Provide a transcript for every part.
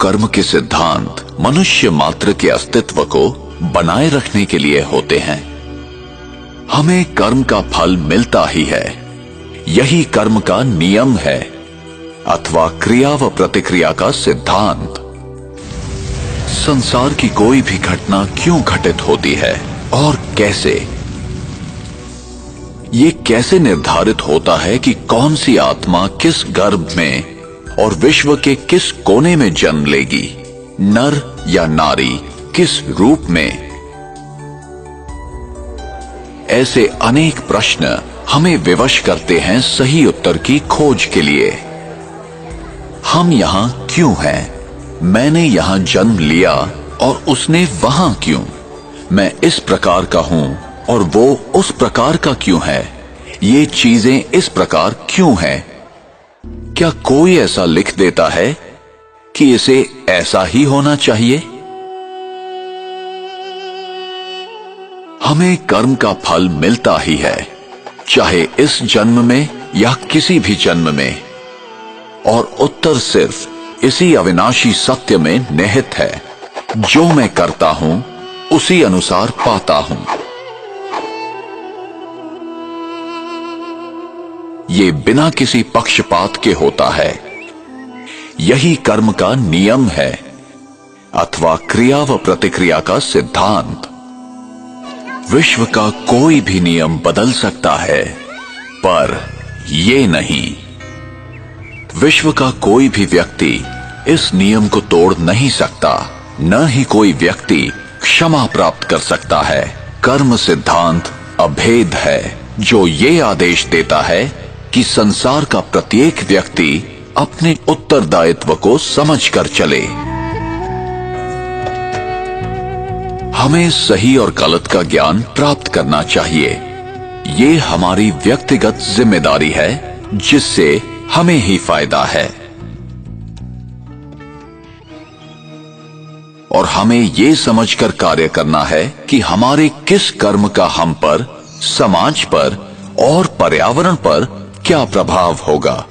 कर्म के सिद्धांत मनुष्य मात्र के अस्तित्व को बनाए रखने के लिए होते हैं। हमें कर्म का फल मिलता ही है, यही कर्म का नियम है अथवा क्रिया व प्रतिक्रिया का सिद्धांत। संसार की कोई भी घटना क्यों घटित होती है और कैसे, ये कैसे निर्धारित होता है कि कौन सी आत्मा किस गर्भ में और विश्व के किस कोने में जन्म लेगी, नर या नारी, किस रूप में। ऐसे अनेक प्रश्न हमें विवश करते हैं सही उत्तर की खोज के लिए। हम यहां क्यों हैं? मैंने यहां जन्म लिया और उसने वहां क्यों? मैं इस प्रकार का हूं और वो उस प्रकार का क्यों है? ये चीजें इस प्रकार क्यों हैं? क्या कोई ऐसा लिख देता है कि इसे ऐसा ही होना चाहिए? हमें कर्म का फल मिलता ही है, चाहे इस जन्म में या किसी भी जन्म में, और उत्तर सिर्फ इसी अविनाशी सत्य में निहित है, जो मैं करता हूं उसी अनुसार पाता हूं। ये बिना किसी पक्षपात के होता है, यही कर्म का नियम है अथवा क्रिया व प्रतिक्रिया का सिद्धांत। विश्व का कोई भी नियम बदल सकता है, पर ये नहीं। विश्व का कोई भी व्यक्ति इस नियम को तोड़ नहीं सकता, न ही कोई व्यक्ति क्षमा प्राप्त कर सकता है। कर्म सिद्धांत अभेद है, जो ये आदेश देता है कि संसार का प्रत्येक व्यक्ति अपने उत्तरदायित्व को समझकर चले। हमें सही और गलत का ज्ञान प्राप्त करना चाहिए। ये हमारी व्यक्तिगत जिम्मेदारी है, जिससे हमें ही फायदा है। और हमें ये समझकर कार्य करना है कि हमारे किस कर्म का हम पर, समाज पर और पर्यावरण पर क्या प्रभाव होगा।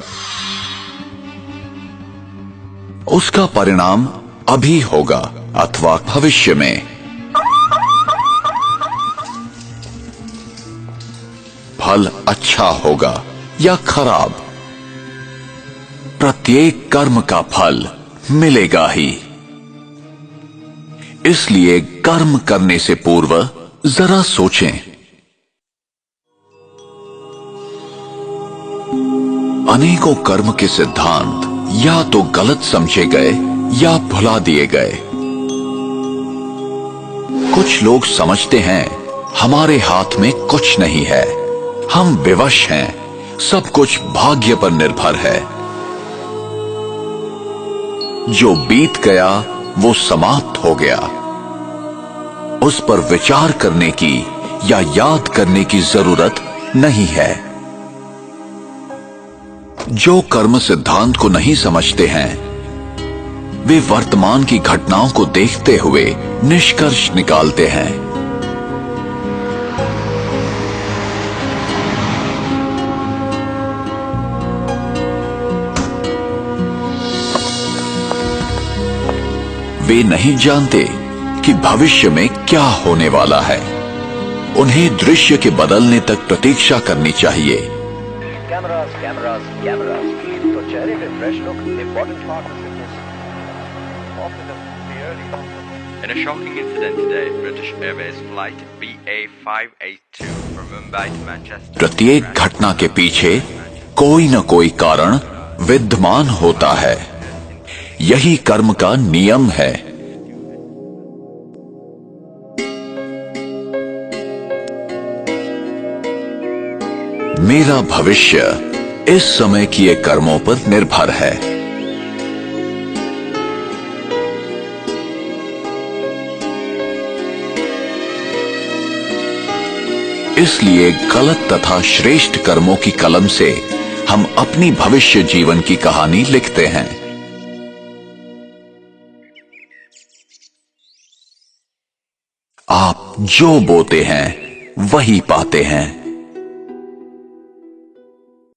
उसका परिणाम अभी होगा अथवा भविष्य में। फल अच्छा होगा या खराब, प्रत्येक कर्म का फल मिलेगा ही। इसलिए कर्म करने से पूर्व जरा सोचें। अनेकों कर्म के सिद्धांत या तो गलत समझे गए या भुला दिए गए। कुछ लोग समझते हैं हमारे हाथ में कुछ नहीं है, हम विवश हैं, सब कुछ भाग्य पर निर्भर है। जो बीत गया वो समाप्त हो गया, उस पर विचार करने की या याद करने की जरूरत नहीं है। जो कर्म सिद्धांत को नहीं समझते हैं, वे वर्तमान की घटनाओं को देखते हुए निष्कर्ष निकालते हैं। वे नहीं जानते कि भविष्य में क्या होने वाला है। उन्हें दृश्य के बदलने तक प्रतीक्षा करनी चाहिए। Cameras, cameras, cameras. तो चेहरे पे fresh look, important part of fitness. Often the early. In a shocking incident today, British Airways flight BA582 from Mumbai to Manchester. प्रत्येक घटना के पीछे कोई न कोई कारण विद्यमान होता है, यही कर्म का नियम है। मेरा भविष्य इस समय किए कर्मों पर निर्भर है। इसलिए गलत तथा श्रेष्ठ कर्मों की कलम से हम अपनी भविष्य जीवन की कहानी लिखते हैं। आप जो बोते हैं वही पाते हैं।